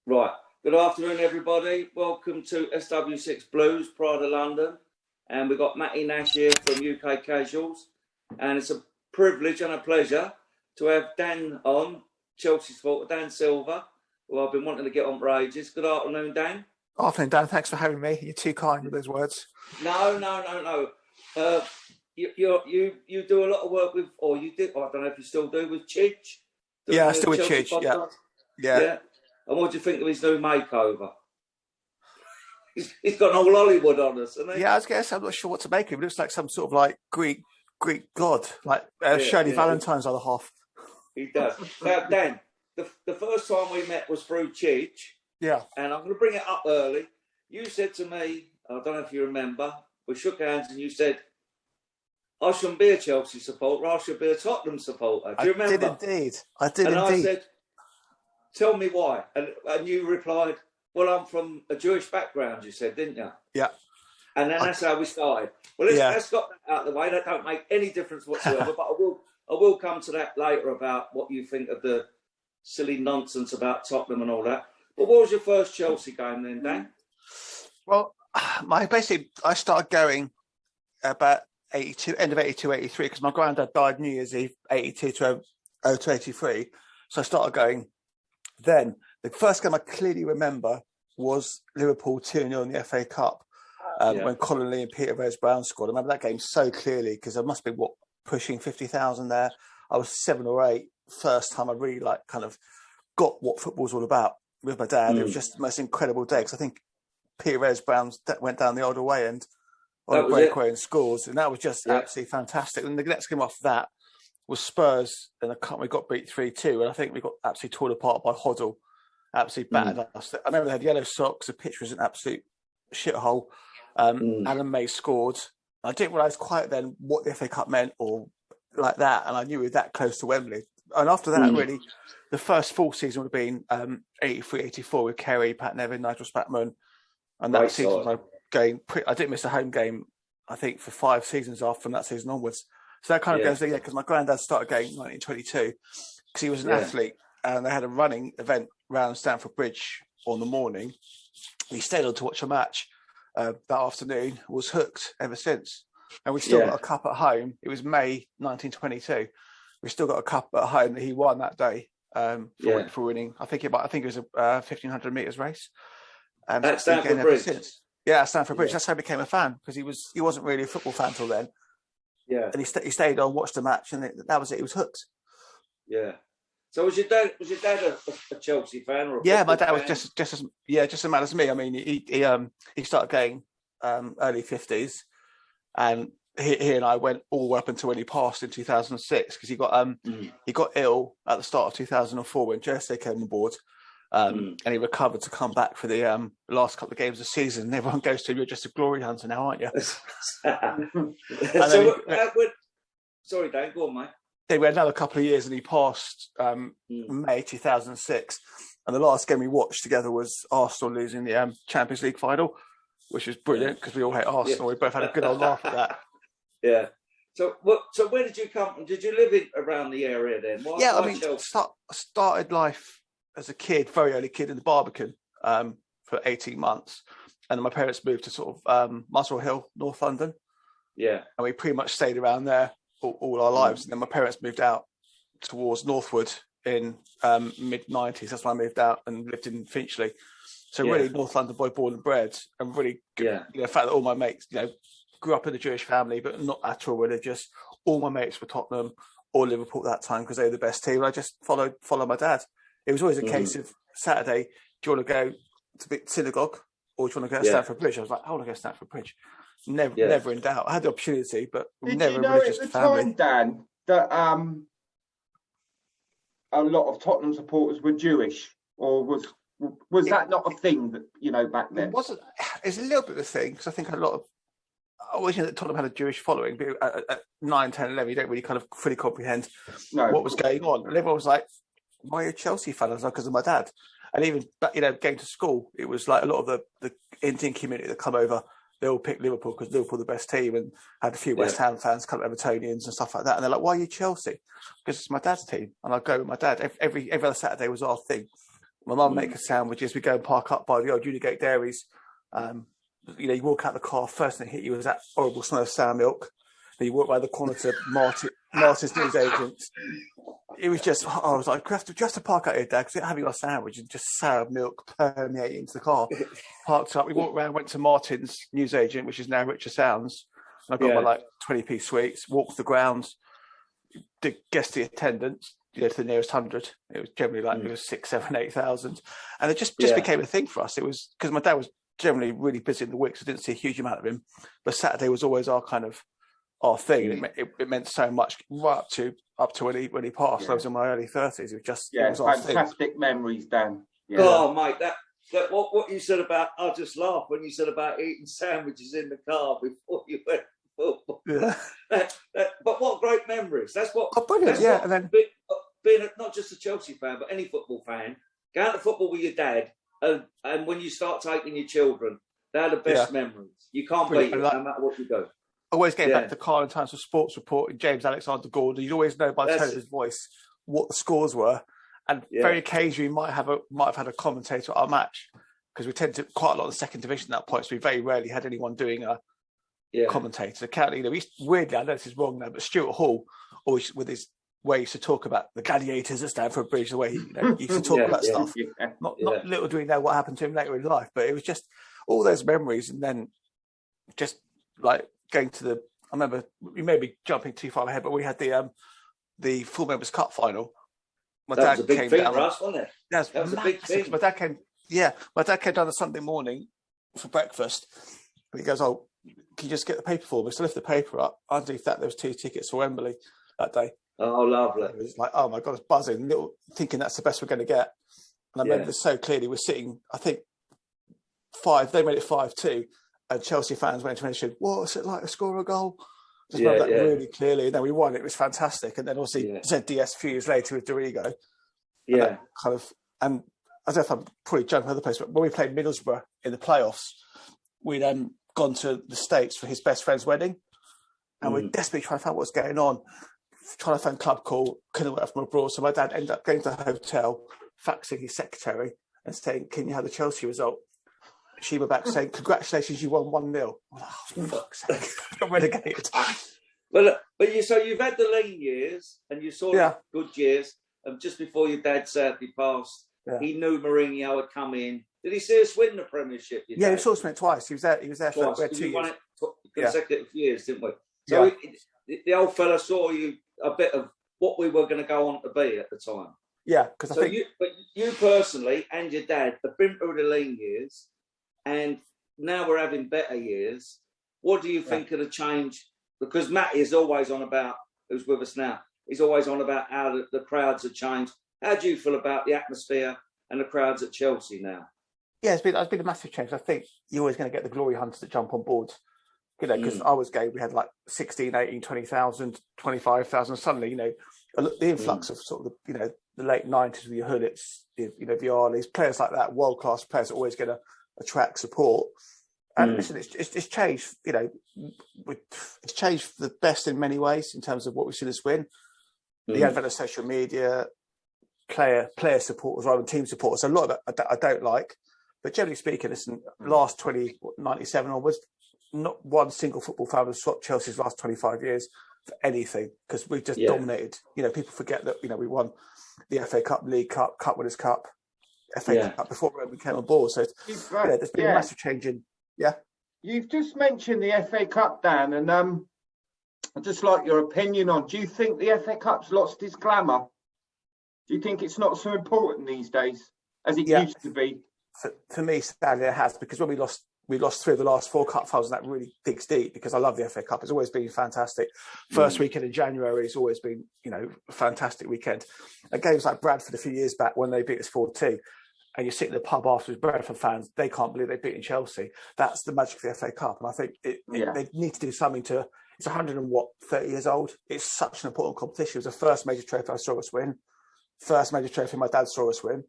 Right. Good afternoon, everybody. Welcome to SW6 Blues, Pride of London. And we've got Matty Nash here from UK Casuals. And it's a privilege and a pleasure to have Dan on, Chelsea supporter, Dan Silver, who I've been wanting to get on for ages. Good afternoon, Dan. Afternoon, Dan. Thanks for having me. You're too kind with those words. No. You do a lot of work with, or you did, I don't know if you still do, with Chidge. Yeah, still with Chidge, yeah. And what do you think of his new makeover? He's got an old Hollywood on us, hasn't he? Yeah, I guess I'm not sure what to make of him. It looks like some sort of like Greek god, like Shirley Valentine's other half. He does. Now, Dan, the first time we met was through Chidge. Yeah. And I'm going to bring it up early. You said to me, I don't know if you remember, we shook hands and you said, I shouldn't be a Chelsea supporter, I should be a Tottenham supporter. Do you remember? I did indeed. I said, tell me why. And you replied, well, I'm from a Jewish background, you said, didn't you? Yeah. And then that's how we started. Well, let's got that out of the way. That don't make any difference whatsoever, but I will come to that later about what you think of the silly nonsense about Tottenham and all that. But what was your first Chelsea game then, Dan? Well, I started going about 82, end of 82, 83, because my granddad died New Year's Eve, 82 to 83. So I started going then. The first game I clearly remember was Liverpool 2-0 in the FA Cup when Colin Lee and Peter Rose-Brown scored. I remember that game so clearly because there must be, pushing 50,000 there. I was 7 or 8, first time I really kind of got what football's all about with my dad. It was just the most incredible day because I think Peter Rose-Brown went down the older way and on a breakaway and scores, and that was just absolutely fantastic. And the next game after that was Spurs, and we got beat 3-2, and I think we got absolutely torn apart by Hoddle, absolutely battered us. I remember they had yellow socks, the pitch was an absolute shithole. Alan May scored. I didn't realise quite then what the FA Cup meant or like that, and I knew we were that close to Wembley. And after that, really, the first full season would have been 83, 84 with Kerry, Pat Nevin, Nigel Spatman, and that season I didn't miss a home game, I think, for 5 seasons after from that season onwards. So that kind of goes there, because my granddad started going in 1922 because he was an athlete, and they had a running event around Stamford Bridge on the morning. He stayed on to watch a match that afternoon, was hooked ever since. And we still got a cup at home. It was May 1922. We still got a cup at home that he won that day for winning. I think it was a 1,500 metres race. And at Stamford Bridge. Yeah, at Stamford Bridge. That's how I became a fan, because he wasn't really a football fan till then. Yeah, and he stayed on, watched the match, and that was it. He was hooked. Yeah. So was your dad a Chelsea fan? Or my dad was just as mad as me. I mean, he started going early 50s, and he and I went all the way up until when he passed in 2006, because he got ill at the start of 2004 when Jose came on board. And he recovered to come back for the last couple of games of the season. And everyone goes to him, you're just a glory hunter now, aren't you? Sorry, Dave, go on, mate. Then we had another couple of years and he passed May 2006. And the last game we watched together was Arsenal losing the Champions League final, which was brilliant because we all hate Arsenal. We both had a good old laugh at that. Yeah. So where did you come from? Did you live around the area then? I started life as a kid, very early kid, in the Barbican for 18 months. And then my parents moved to sort of Muswell Hill, North London. Yeah. And we pretty much stayed around there all our lives. And then my parents moved out towards Northwood in mid-90s. That's when I moved out and lived in Finchley. So really North London boy, born and bred. And really, the fact that all my mates, grew up in a Jewish family, but not at all religious. All my mates were Tottenham or Liverpool at that time because they were the best team. And I just followed my dad. It was always a case of Saturday, do you want to go to the synagogue or do you want to go to Stamford Bridge? I was like, I want to go to Stamford Bridge. Never in doubt. I had the opportunity, but never religious to family. Did you know at the time, Dan, that a lot of Tottenham supporters were Jewish, or was that not a thing that back then? It's a little bit of a thing, because I think a lot of, I always knew that Tottenham had a Jewish following, but at 9, 10, 11, you don't really kind of fully comprehend what was going on. And everyone was like, why are you a Chelsea fan? I was like, because of my dad. And even, going to school, it was like a lot of the Indian community that come over, they all picked Liverpool because Liverpool were the best team, and had a few West Ham fans, a couple of Evertonians and stuff like that. And they're like, why are you Chelsea? Because it's my dad's team. And I'd go with my dad. Every other Saturday was our thing. My mum make us sandwiches. We go and park up by the old Unigate dairies. You know, you walk out the car, first thing that hit you was that horrible smell of sour milk. Then you walk by the corner to Martin's newsagent. It was just, I was like, do you have to park out here, Dad? Because you're having our sandwich and just sour milk permeating into the car. Parked up, we walked around, went to Martin's newsagent, which is now Richer Sounds. And I got my like 20p sweets, walked the grounds, guessed the attendance, you know, to the nearest 100. It was generally like, it was 6, 7, 8,000. And it just became a thing for us. It was, because my dad was generally really busy in the week, so I didn't see a huge amount of him. But Saturday was always our thing. It meant so much right up to when he passed. I was in my early 30s. It was just it was our fantastic thing. Memories, Dan. Yeah. Oh, mate, that what you said about, I just laughed when you said about eating sandwiches in the car before you went football. Yeah. But what great memories. That's what. Oh, brilliant. That's and then being not just a Chelsea fan, but any football fan, going to football with your dad, and when you start taking your children, they're the best memories. You can't beat it, no matter what you do. Always getting back to Carl in times for sports reporting, James Alexander Gordon. You'd always know by the tone of his voice what the scores were, and very occasionally might have had a commentator at our match, because we tend to quite a lot of the second division at that point. So we very rarely had anyone doing a commentator. You know, weirdly, I know this is wrong now, but Stuart Hall always with his way he used to talk about the gladiators at Stamford Bridge, the way he used to talk about stuff. Not little do we know what happened to him later in life, but it was just all those memories, and then just like going to I remember, we may be jumping too far ahead, but we had the Full Members Cup final. My dad was a big thing for us, wasn't it? That was a big thing. My dad came down on Sunday morning for breakfast, and he goes, "Oh, can you just get the paper for me?" So I lift the paper up. Underneath that, there was 2 tickets for Wembley that day. Oh, lovely. It was like, oh my God, it's buzzing, thinking that's the best we're going to get. And I remember this so clearly. We're sitting, I think, 5, they made it 5-2, and Chelsea fans went to me and said, "What's it like to score a goal?" Just remember that really clearly. And then we won. It was fantastic. And then obviously ZDS a few years later with Dorigo. And and I don't know if I'm probably jumping other place, but when we played Middlesbrough in the playoffs, we'd gone to the States for his best friend's wedding. And we're desperately trying to find what's going on, trying to find club call, couldn't work from abroad. So my dad ended up going to the hotel, faxing his secretary and saying, "Can you have the Chelsea result?" She went back saying, "Congratulations, you won 1-0. Oh, for fuck's sake, got relegated. But you've had the lean years, and you saw the good years. And just before your dad sadly passed, he knew Mourinho had come in. Did he see us win the Premiership? He saw us win it twice. He was there for 2 years. We won it consecutive years, didn't we? So the old fella saw you a bit of what we were going to go on to be at the time. Yeah, because I think you personally and your dad have been through the lean years, and now we're having better years. What do you think of the change? Because Matty is always on about, who's with us now, he's always on about how the crowds have changed. How do you feel about the atmosphere and the crowds at Chelsea now? Yeah, it's been a massive change. I think you're always going to get the glory hunters that jump on board. You know, because I was gay, we had like 16, 18, 20,000, 25,000. Suddenly, you know, the influx of sort of the late 90s with your Hullets, the Arleys, players like that, world-class players are always going to attract support. And listen, it's changed, you know, it's changed for the best in many ways in terms of what we've seen us win. The advent of social media, player supporters rather than team supporters. So a lot of it I don't like. But generally speaking, listen, last 97 onwards, not one single football fan has swapped Chelsea's last 25 years for anything, because we've just dominated. You know, people forget that, you know, we won the FA Cup, League Cup, Cup Winners' Cup, FA Cup before we came on board. So there's been a massive change in. Yeah. You've just mentioned the FA Cup, Dan, and I'd just like your opinion on, do you think the FA Cup's lost its glamour? Do you think it's not so important these days as it used to be? For me, sadly, it has, because when we lost 3 of the last 4 cup finals, and that really digs deep, because I love the FA Cup. It's always been fantastic. First weekend in January has always been, you know, a fantastic weekend. And games like Bradford a few years back when they beat us 4-2, and you sit in the pub afterwards, Bradford fans, they can't believe they've beaten Chelsea. That's the magic of the FA Cup. And I think they need to do something to, it's 30 years old. It's such an important competition. It was the first major trophy I saw us win. First major trophy my dad saw us win.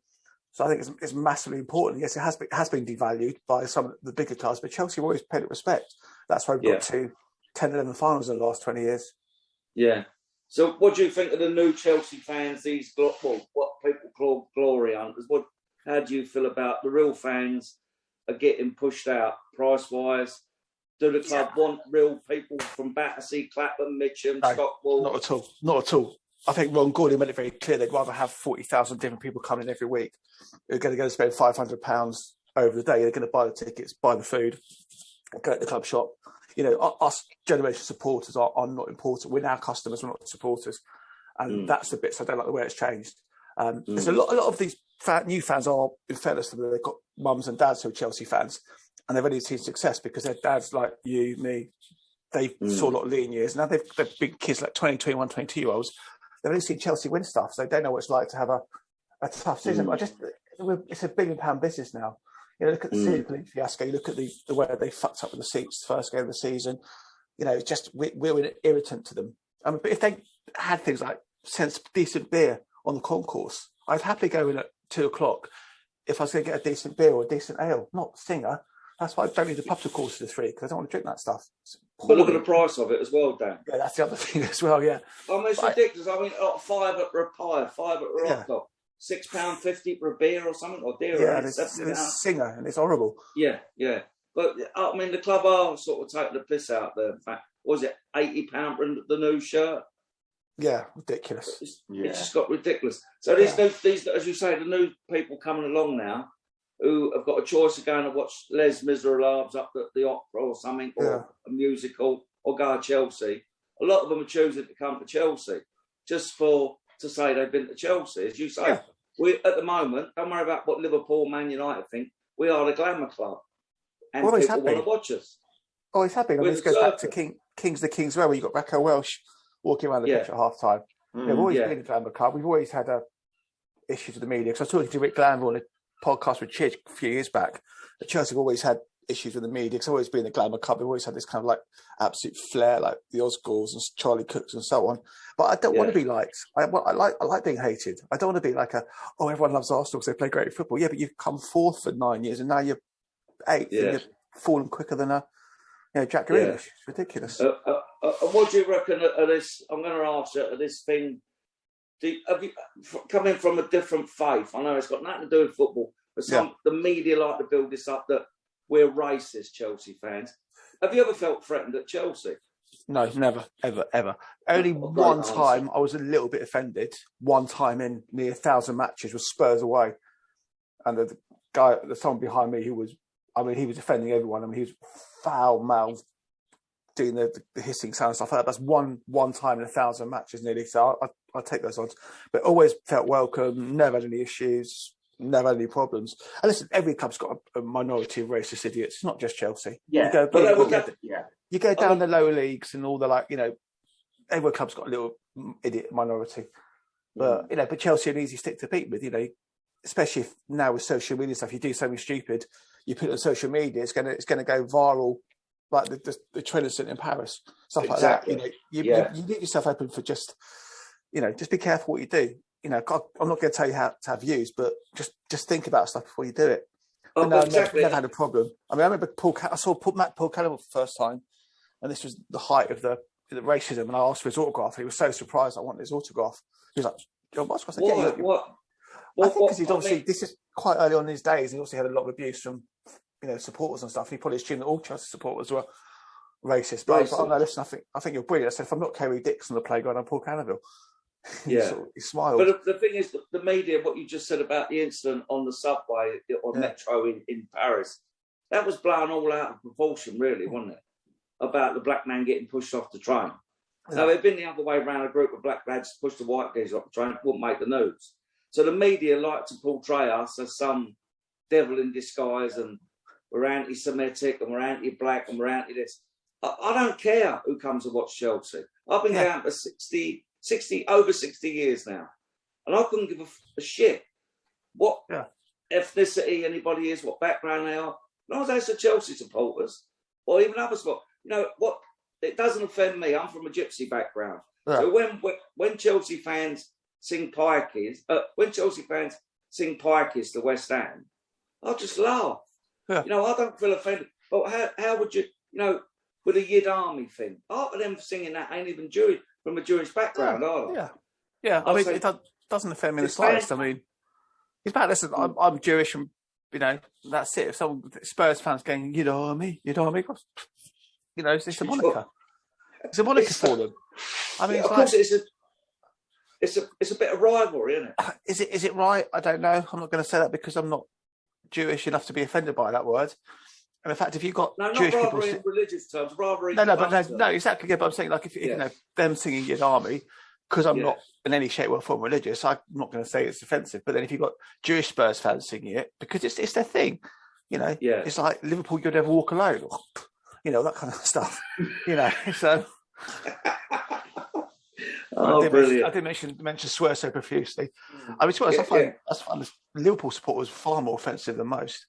So I think it's massively important. Yes, it has been devalued by some of the bigger clubs, but Chelsea have always paid it respect. That's why we've got to 10, 11 finals in the last 20 years. Yeah. So what do you think of the new Chelsea fans, these, what people call glory hunters? how do you feel about the real fans are getting pushed out price-wise? Do the club want real people from Battersea, Clapham, Mitcham, No, Stockwell? not at all. Not at all. I think Ron Gordon made it very clear they'd rather have 40,000 different people coming every week. They're going to go and spend £500 over the day. They're going to buy the tickets, buy the food, go to the club shop. You know, us generation supporters are not important. We're now customers, we're not supporters. And that's the bits I don't like the way it's changed. There's a lot of these new fans are, in fairness to them, they've got mums and dads who are Chelsea fans, and they've only seen success because their dads, like you, me, they saw a lot of lean years. Now they've big kids like 20, 21, 22-year-olds. They've only seen Chelsea win stuff, so they don't know what it's like to have a tough season. It's a £1 billion business now. You know, look at the City fiasco. You look at the way they fucked up with the seats the first game of the season. You know, it's just we're an irritant to them. But if they had things like decent beer on the concourse, I'd happily go in at 2:00 if I was going to get a decent beer or a decent ale, not Singer. That's why I don't need the pub to course to the 3 because I don't want to drink that stuff. But look at the price of it as well, Dan. Yeah, that's the other thing as well. Yeah, I mean, it's ridiculous. I mean, £5 at a pie, £5 at a rock dog, £6.50 for a beer or something, or dearer. Yeah, it's Singer and it's horrible. Yeah. But I mean, the club are sort of taking the piss out there. In fact, was it £80 for the new shirt? Yeah, ridiculous. It's just got ridiculous. So these, as you say, the new people coming along now, who have got a choice of going to watch Les Miserables up at the opera or something, or a musical, or go to Chelsea. A lot of them are choosing to come to Chelsea just to say they've been to Chelsea. As you say, we at the moment, don't worry about what Liverpool, Man United think. We are the glamour club, and people want to watch us. Always happy. I mean, this goes back to Kings the Kings Row, where you got Raquel Welch walking around the pitch at half time. We've always been a glamour club. We've always had issues with the media. Because I was talking to Rick Glanville on a podcast with Chidge a few years back. The Chelsea have always had issues with the media. It's always been a glamour club. We've always had this kind of like absolute flair, like the Osgours and Charlie Cooks and so on. But I don't want to be liked. I like being hated. I don't want to be like everyone loves Arsenal because they play great football. Yeah, but you've come fourth for 9 years and now you're 8th and you're falling quicker than Jack Grealish. It's ridiculous. What do you reckon of this? I'm going to ask you this thing. Have you coming from a different faith? I know it's got nothing to do with football, but the media like to build this up that we're racist Chelsea fans. Have you ever felt threatened at Chelsea? No, never, ever. Only one time I was a little bit offended. One time in near 1,000 matches was Spurs away, and the someone behind me he was offending everyone. I mean, he was foul mouthed, doing the hissing sound and stuff like that. That's one time in 1,000 matches nearly. So I'll take those odds. But always felt welcome, never had any issues, never had any problems. And listen, every club's got a minority of racist idiots. It's not just Chelsea. Yeah. You go down the lower leagues and all the every club's got a little idiot minority. But but Chelsea are an easy stick to beat with, especially if now with social media stuff, you do something stupid, you put it on social media, it's gonna go viral, like the Trinity in Paris, stuff like that. You leave yourself open for just be careful what you do. I'm not going to tell you how to have views, but just think about stuff before you do it. Exactly. I've never had a problem. I mean, I remember I saw Paul Cannibal for the first time, and this was the height of the racism, and I asked for his autograph, and he was so surprised I wanted his autograph. He was like, John Bosco, I said, what? I think because he's obviously, this is quite early on in his days, he also had a lot of abuse from, supporters and stuff. And he probably assumed that all Chelsea supporters were racist. But I was like, no, listen, I think you're brilliant. I said, if I'm not Kerry Dix on the playground, I'm Paul Cannaville. He smiled. But the thing is, the media, what you just said about the incident on the subway or metro in Paris, that was blown all out of proportion, really, wasn't it? About the black man getting pushed off the train. Now, if it'd been the other way around, a group of black lads pushed the white guys off the train, it wouldn't make the news. So the media like to portray us as some devil in disguise, and we're anti-Semitic and we're anti-black and we're anti-this. I don't care who comes to watch Chelsea. I've been going for over 60 years now, and I couldn't give a shit what ethnicity anybody is, what background they are. No, those are Chelsea supporters, or even other sports. What? It doesn't offend me. I'm from a gypsy background. Yeah. So when Chelsea fans sing pikeys, to West Ham, I'll just laugh. Yeah. I don't feel offended. But how would you, with a Yid Army thing, half of them singing that ain't even Jewish, from a Jewish background, are they? Yeah. I mean, it doesn't offend me in the slightest. I mean, It's about, listen, I'm Jewish and, you know, that's it. If someone, Spurs fans going, you'd army, you know, it's a moniker. It's a moniker for them. I mean, of course, it's a bit of rivalry, isn't it? Is it right? I don't know. I'm not going to say that because I'm not Jewish enough to be offended by that word. And in fact, if you've got Jewish not people, rivalry in religious terms, rivalry. No, exactly. Yeah, but I'm saying, like, if you know them singing "Yid Army," because I'm not in any shape or form religious, I'm not going to say it's offensive. But then if you've got Jewish Spurs fans singing it, because it's their thing, you know, it's like Liverpool, you'll never walk alone, or, you know, that kind of stuff, you know. So. I did mention swear so profusely. I mean, to be honest, I find Liverpool supporters far more offensive than most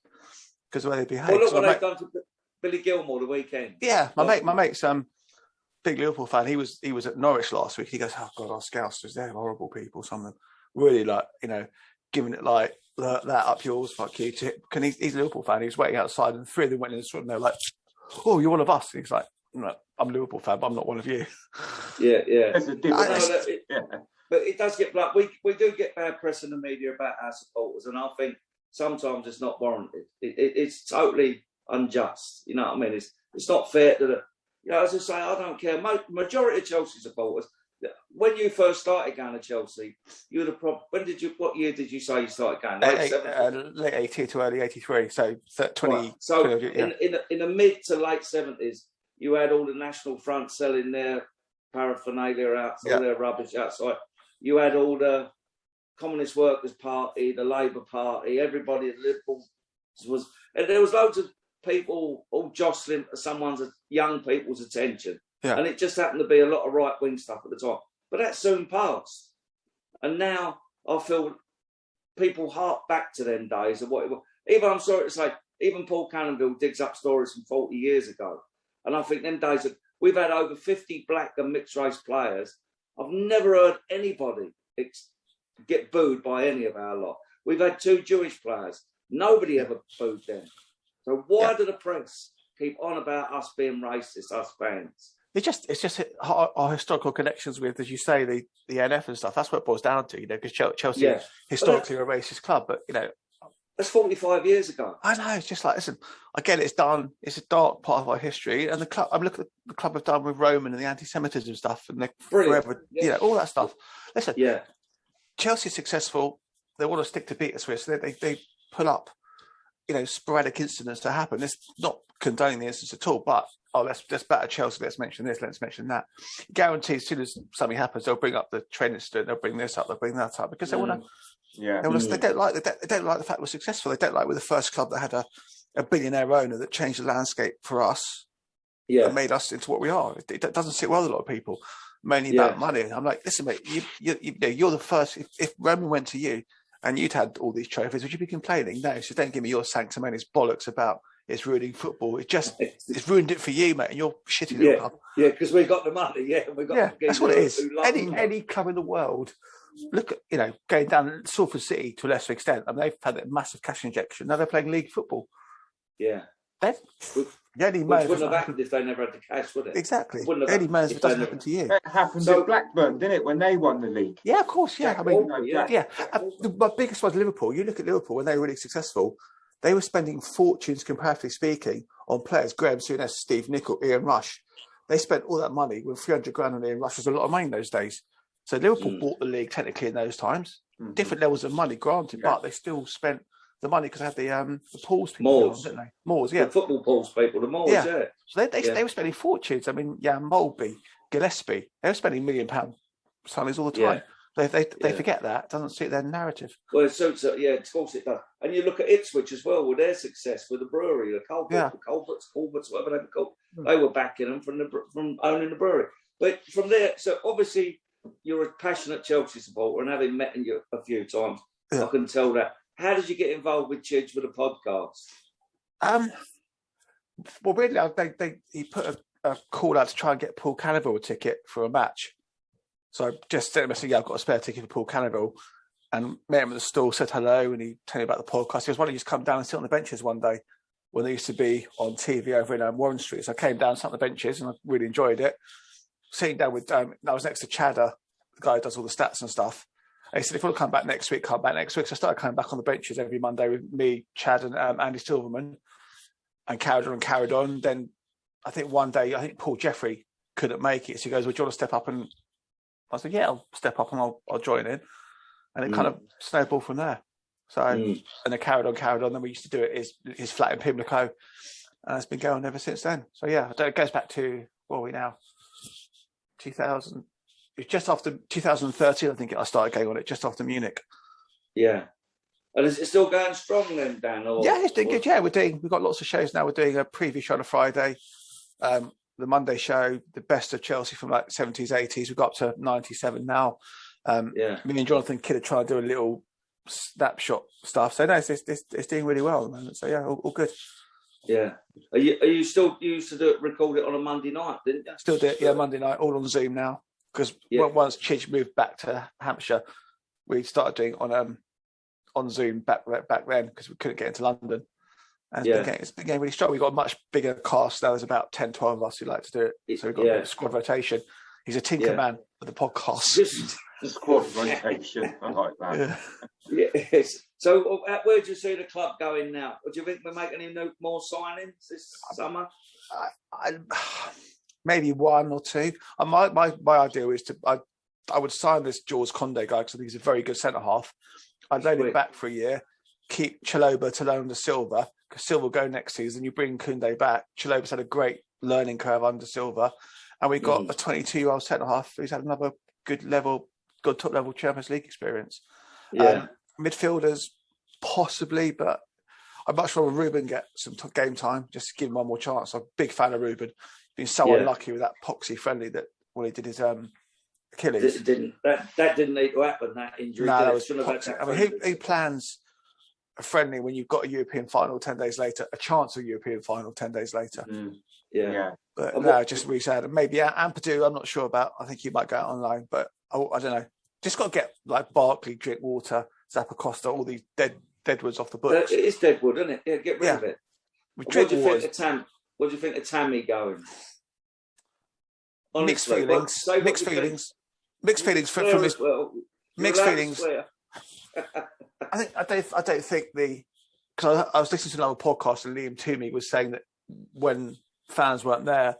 because of the way they behave. Well, look what they've done to Billy Gilmore the weekend. Yeah, my mate's big Liverpool fan. He was at Norwich last week. He goes, "Oh God, our Scousers, they're horrible people. Some of them really, like, you know, giving it like that up yours, fuck you." He's a Liverpool fan. He was waiting outside, and 3 of them went in and they're like, "Oh, you're one of us." And he's like, "No, I'm a Liverpool fan, but I'm not one of you." Yeah. There's a difference. But it does get like we do get bad press in the media about our supporters, and I think sometimes it's not warranted. It's totally unjust. You know what I mean? It's not fair to the. You know, as I say, I don't care. Majority of Chelsea supporters. When you first started going to Chelsea, you would have probably. What year did you say you started going? Late 80 to early 83. So 20. Right. So 20, yeah. in the mid to late 70s, you had all the National Front selling their paraphernalia out, all their rubbish outside. You had all the Communist Workers' Party, the Labour Party, everybody at Liverpool was, and there was loads of people all jostling for young people's attention. Yeah. And it just happened to be a lot of right-wing stuff at the time. But that soon passed. And now I feel people hark back to them days of what it was. Even, I'm sorry to say, even Paul Cannonville digs up stories from 40 years ago. And I think them days, we've had over 50 black and mixed-race players. I've never heard anybody get booed by any of our lot. We've had 2 Jewish players. Nobody ever booed them. So why do the press keep on about us being racist, us fans? It's just our historical connections with, as you say, the NF and stuff. That's what it boils down to, you know, because Chelsea historically are a racist club, but, you know. That's 45 years ago. I know. It's just like, listen, again, it's a dark part of our history. And the club, I'm looking at the club have done with Roman and the anti-Semitism stuff and they're forever, you know, all that stuff. Listen, Chelsea's successful. They want to stick to beat us with, so they pull up, you know, sporadic incidents to happen. It's not condoning the instance at all, but let's batter Chelsea. Let's mention this. Let's mention that. Guarantee as soon as something happens, they'll bring up the Trent incident. They'll bring this up. They'll bring that up because they want to. Yeah, they don't like the fact we're successful. They don't like we're the first club that had a billionaire owner that changed the landscape for us. Yeah, and made us into what we are. It doesn't sit well with a lot of people, mainly about money. I'm like, listen, mate, you're the first. If Roman went to you and you'd had all these trophies, would you be complaining? No, so don't give me your sanctimonious bollocks about it's ruining football. It's ruined it for you, mate, and you're shitty little club. Yeah, because we got the money. Yeah, we got. That's what it is. Any club in the world. Look at, you know, going down Salford City to a lesser extent. I mean, they've had that massive cash injection. Now they're playing league football. Yeah. Which wouldn't have happened if they never had the cash, would it? Exactly. Eddie Manners, if it doesn't happen to you. That happened to Blackburn, didn't it, when they won the league? Yeah, of course, yeah. My biggest one is Liverpool. You look at Liverpool, when they were really successful, they were spending fortunes, comparatively speaking, on players. Graham Souness, Steve Nicol, Ian Rush. They spent all that money with 300 grand on Ian Rush. Was a lot of money in those days. So Liverpool bought the league technically in those times. Different levels of money, granted, but they still spent the money because they had the pools people, didn't they? Moors, yeah. The football pools people, the Moors, yeah. So they were spending fortunes. I mean, Molby, Gillespie, they were spending £1 million signings all the time. They forget that. It doesn't suit their narrative. Well, it suits it, of course it does. And you look at Ipswich as well with their success with the brewery, the Culverts, whatever they were called. They were backing them from owning the brewery. But from there, so obviously you're a passionate Chelsea supporter, and having met you a few times, I can tell that. How did you get involved with Chidge with a podcast? Well, really, he put a call out to try and get Paul Cannaville a ticket for a match. So I just sent him a message, I've got a spare ticket for Paul Cannaville, and met him at the stall, said hello, and he told me about the podcast. He goes, why don't you just come down and sit on the benches one day when they used to be on TV over in Warren Street. So I came down, sat on the benches, and I really enjoyed it. Sitting down with, I was next to Chadder, the guy who does all the stats and stuff, They said, if you want to come back next week, come back next week. So I started coming back on the benches every Monday with me, Chad, and Andy Silverman, and carried on. Then I think one day, Paul Jeffrey couldn't make it. So he goes, well, do you want to step up? And I said, yeah, I'll step up and I'll join in. And it kind of snowballed from there. So, and then carried on. Then we used to do it his flat in Pimlico. And it's been going ever since then. So yeah, it goes back to, what are we now? 2000. It's just after 2013, I think I started going on it, just after Munich. Yeah. And is it still going strong then, Dan? Yeah, it's doing good. Yeah, we've got lots of shows now. We're doing a preview show on a Friday, the Monday show, the best of Chelsea from like 70s, 80s. We've got up to 97 now. Me and Jonathan Kidd are trying to do a little snapshot stuff. So no, it's doing really well at the moment. So yeah, all good. Yeah. Are you still used to record it on a Monday night, didn't you? Still do it, yeah, Monday night, all on Zoom now. Because once Chidge moved back to Hampshire, we started doing it on Zoom back then because we couldn't get into London. And it's been getting really strong. We've got a much bigger cast now. There's about 10, 12 of us who like to do it. So we've got a bit of squad rotation. He's a tinker man of the podcast. The squad rotation. I like that. Yes. So where do you see the club going now? Do you think we're making any more signings this summer? Maybe one or two. My idea is I would sign this Jules Condé guy because I think he's a very good centre half. I'd loan him back for a year, keep Chalobah to loan under Silva because Silva will go next season. You bring Koundé back. Chalobah's had a great learning curve under Silva, and we've got a 22-year-old centre half who's had another good top level Champions League experience. Midfielders possibly, but I'd much rather Ruben get some game time just to give him one more chance. I'm a big fan of Ruben. Been so unlucky with that poxy friendly that when he did his Achilles. That didn't need to happen, that injury. No, that was poxy. I mean, who plans a friendly when you've got a European final 10 days later, a chance of a European final 10 days later? Yeah. But no, just really sad. Maybe Ampadu, I'm not sure about. I think he might go out on loan, but I don't know. Just got to get like Barkley, Drinkwater, Zappacosta, all these deadwoods off the books. It is deadwood, isn't it? Yeah, get rid of it. What do you think of Tammy going? Honestly, mixed feelings. Mixed feelings from his mixed feelings. I don't think because I was listening to another podcast and Liam Toomey was saying that when fans weren't there,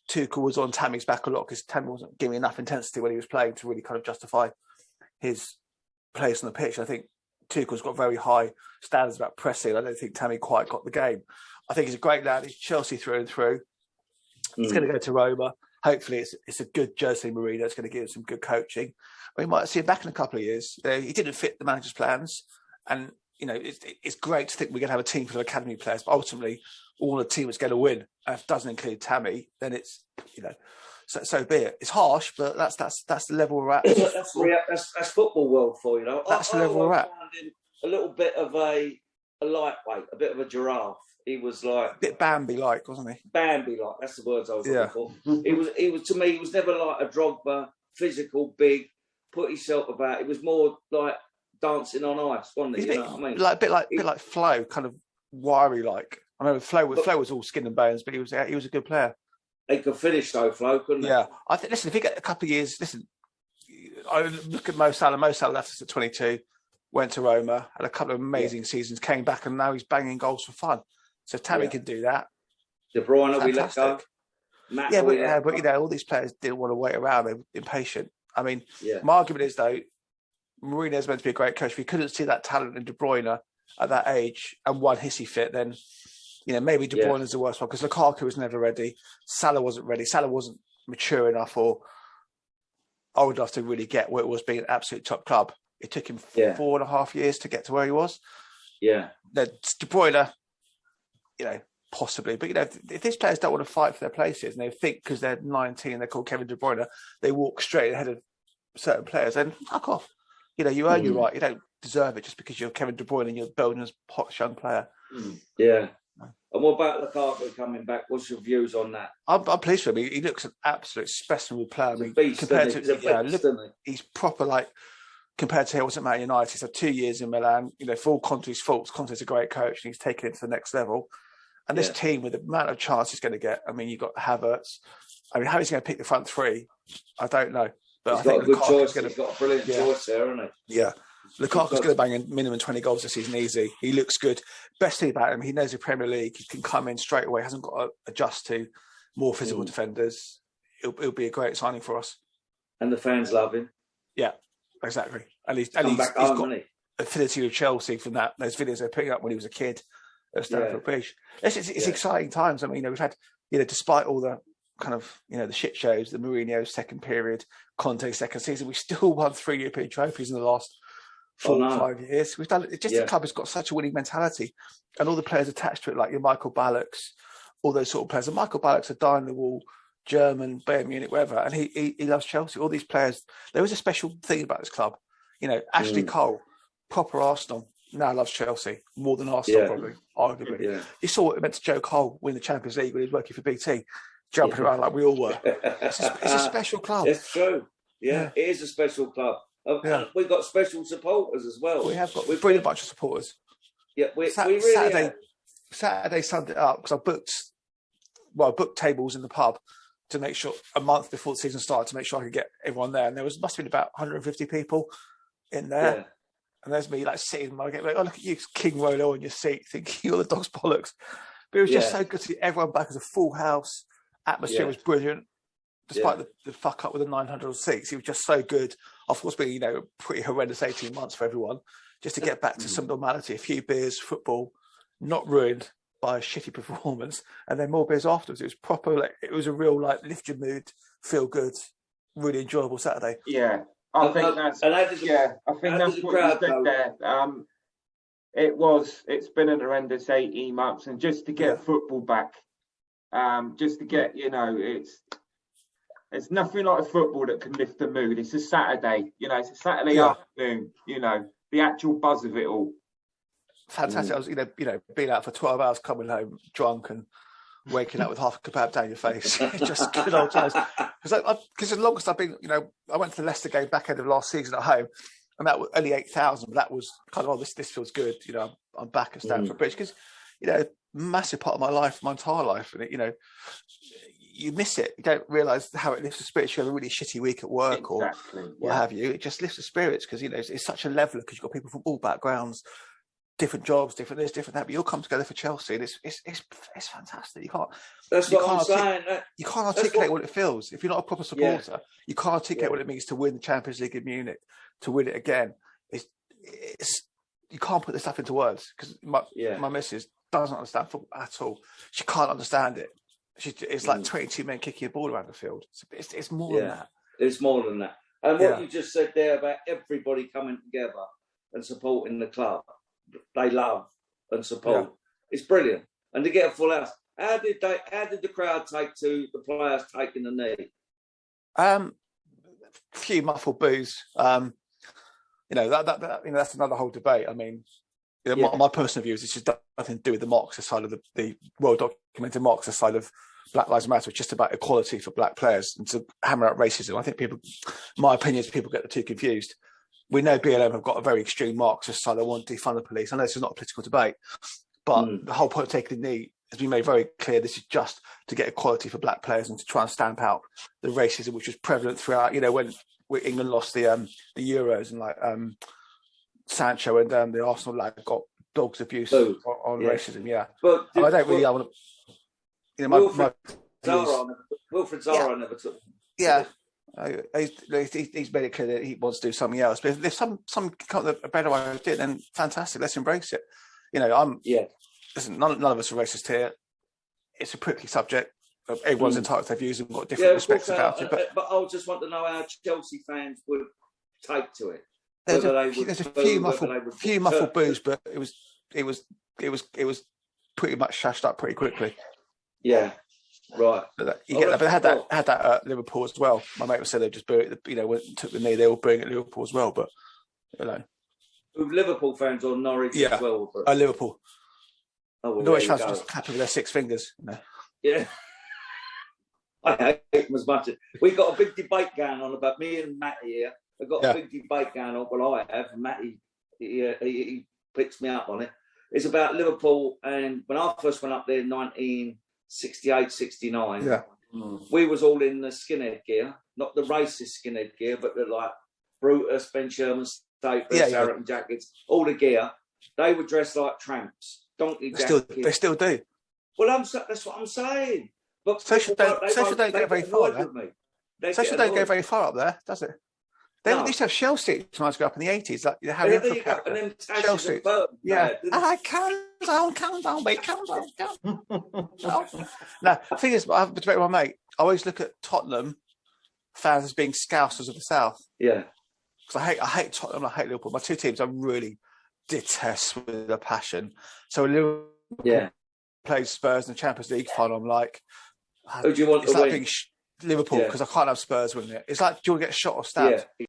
Tuchel was on Tammy's back a lot because Tammy wasn't giving enough intensity when he was playing to really kind of justify his place on the pitch. I think Tuchel's got very high standards about pressing. I don't think Tammy quite got the game. I think he's a great lad. He's Chelsea through and through. He's going to go to Roma. Hopefully, it's a good Jose Mourinho. It's going to give him some good coaching. We might see him back in a couple of years. He didn't fit the manager's plans, and it's great to think we're going to have a team full of academy players. But ultimately, all the team is going to win. And if it doesn't include Tammy, then it's so be it. It's harsh, but that's the level we're at. That's football world for you. That's the level we're at. A little bit of a lightweight, a bit of a giraffe. He was like a bit Bambi-like, wasn't he? Bambi-like. That's the words I was looking for. He was to me. He was never like a Drogba, physical, big, put himself about. It was more like dancing on ice, wasn't it? You know what I mean? Like a bit like Flo, kind of wiry-like. I remember Flo was all skin and bones, but he was a good player. He could finish though, Flo, couldn't he? Yeah, I think. Listen, if you get a couple of years, I look at Mo Salah. Mo Salah left us at 22, went to Roma, had a couple of amazing seasons, came back, and now he's banging goals for fun. So if Tammy can do that. De Bruyne, we let go. But all these players didn't want to wait around. They were impatient. I mean, my argument is though, Mourinho's meant to be a great coach. If he couldn't see that talent in De Bruyne at that age and one hissy fit, then maybe De Bruyne is the worst one because Lukaku was never ready. Salah wasn't ready. Salah wasn't mature enough or old enough to really get where it was being an absolute top club. It took him 4.5 years to get to where he was. Yeah. De Bruyne, possibly. But, if these players don't want to fight for their places and they think because they're 19, they're called Kevin De Bruyne, they walk straight ahead of certain players, then fuck off. You earn your right. You don't deserve it just because you're Kevin De Bruyne and you're Belgium's posh young player. Yeah. And what about Lukaku coming back? What's your views on that? I'm pleased for him. He looks an absolute specimen player. He's a beast, compared to he's proper compared to what's at Man United. He's had 2 years in Milan. For all Conte's faults, Conte's a great coach and he's taken it to the next level. And this team, with the amount of chance he's going to get, I mean, you've got Havertz. I mean, how he's going to pick the front three, I don't know. But He's I got think a good Lukaku's choice. gonna, He's got a brilliant choice there, hasn't he? yeah. Lukaku's going to bang in minimum 20 goals this season easy. He looks good. Best thing about him, he knows the Premier League. He can come in straight away. Hasn't got to adjust to more physical defenders. It'll be a great signing for us. And the fans love him. Yeah, exactly. And he's Home, got affinity with Chelsea from those videos they're putting up when he was a kid at Stamford Bridge. It's exciting times. I mean, we've had, despite all the kind of, the shit shows, the Mourinho second period, Conte second season, we still won 3 European trophies in the last 4 or 5 years. We've done it. The club has got such a winning mentality, and all the players attached to it, like your Michael Ballocks, all those sort of players. And Michael Ballocks, a die-in-the-wall German, Bayern Munich, whatever, and he loves Chelsea. All these players. There was a special thing about this club. Ashley Cole, proper Arsenal, now loves Chelsea more than Arsenal, probably, arguably. Yeah. You saw what it meant to Joe Cole win the Champions League when he was working for BT, jumping around like we all were. It's a special club. It's true. Yeah, it is a special club. We've got special supporters as well. We have got a brilliant bunch of supporters. Yeah, we really Saturday summed it up because I booked tables in the pub to make sure a month before the season started to make sure I could get everyone there. And there must have been about 150 people in there. Yeah. And there's me sitting in my game, look at you, King Rolo on your seat, thinking you're the dog's bollocks. But it was just so good to see everyone back as a full house. Atmosphere was brilliant. Despite the fuck up with the 900 seats, it was just so good. Of course, being a pretty horrendous 18 months for everyone, just to get back to some normality, a few beers, football, not ruined by a shitty performance, and then more beers afterwards. It was proper. It was a real lift your mood, feel good, really enjoyable Saturday. Yeah, I think that's. I think that's what you said there. It's been an horrendous 18 months, and just to get football back, just to get It's nothing like football that can lift the mood. It's a Saturday, it's a Saturday afternoon, the actual buzz of it all. Fantastic. I was, being out for 12 hours, coming home drunk and waking up with half a kebab down your face. Just good old times. Because the longest I've been, I went to the Leicester game back end of last season at home, and that was only 8,000, but that was kind of, this feels good. I'm back at Stamford Bridge because, massive part of my life, my entire life. And, you miss it. You don't realise how it lifts the spirits. You have a really shitty week at work or what have you. It just lifts the spirits because, it's such a leveler because you've got people from all backgrounds, different jobs, different this, different that. But you'll come together for Chelsea and it's fantastic. You can't. That's what I'm saying. You can't articulate what it feels. If you're not a proper supporter, you can't articulate what it means to win the Champions League in Munich, to win it again. You can't put this stuff into words because my missus doesn't understand football at all. She can't understand it. It's like 22 men kicking a ball around the field. It's more than that. It's more than that. And what you just said there about everybody coming together and supporting the club, they love and support. It's brilliant. And to get a full house, how did the crowd take to the players taking the knee? A few muffled boos. That's another whole debate. I mean, my personal view is it's just nothing to do with the Marxist side of the well-documented Marxist side of Black Lives Matter. It's just about equality for black players and to hammer out racism. I think my opinion is people get the two confused. We know BLM have got a very extreme Marxist side. They want to defund the police. I know this is not a political debate, but the whole point of taking the knee has been made very clear. This is just to get equality for black players and to try and stamp out the racism which was prevalent throughout. When England lost the Euros and Sancho and the Arsenal lad got dogs abuse on racism. Yeah, but I don't really. I want to. Wilfred Zaha never took. Yeah, he's made it clear that he wants to do something else. But if there's some a better way to do it, then fantastic. Let's embrace it. Listen, none of us are racist here. It's a prickly subject. Everyone's entitled to their views and got different respects about it. But I just want to know how Chelsea fans would take to it. There's a few muffled boos, but it was pretty much shashed up pretty quickly. Yeah, right. But I had that at Liverpool as well. My mate said they just booed it. Took the knee. They were booing at Liverpool as well. But with Liverpool fans or Norwich as well. Liverpool. Oh, well, Norwich fans just clapping with their 6 fingers. Yeah. I hate them as much. We got a big debate going on about me and Matty here. I've got a big debate going on. Well, I have. Matty, he picks me up on it. It's about Liverpool. And when I first went up there in 1968, 69, we was all in the skinhead gear. not the racist skinhead gear, but the like Brutus, Ben Sherman, Staples, Saracen jackets, all the gear. They were dressed like tramps, donkey jackets. They still do. Well, that's what I'm saying. But Social don't go very far. Social don't go very far up there, does it? They used to have shell suits when I was growing up in the 80s, like the Harry Africa. And then shell suits. Yeah. Calm down, mate. Calm down. Now, the thing is, I have a debate with my mate. I always look at Tottenham fans as being Scousers of the South. Yeah. Because I hate Tottenham, I hate Liverpool. My two teams I really detest with a passion. So when Liverpool plays Spurs in the Champions League final, I'm like, who do you want to win? Liverpool, because I can't have Spurs winning it. It's like, do you want to get shot or stabbed? Yeah.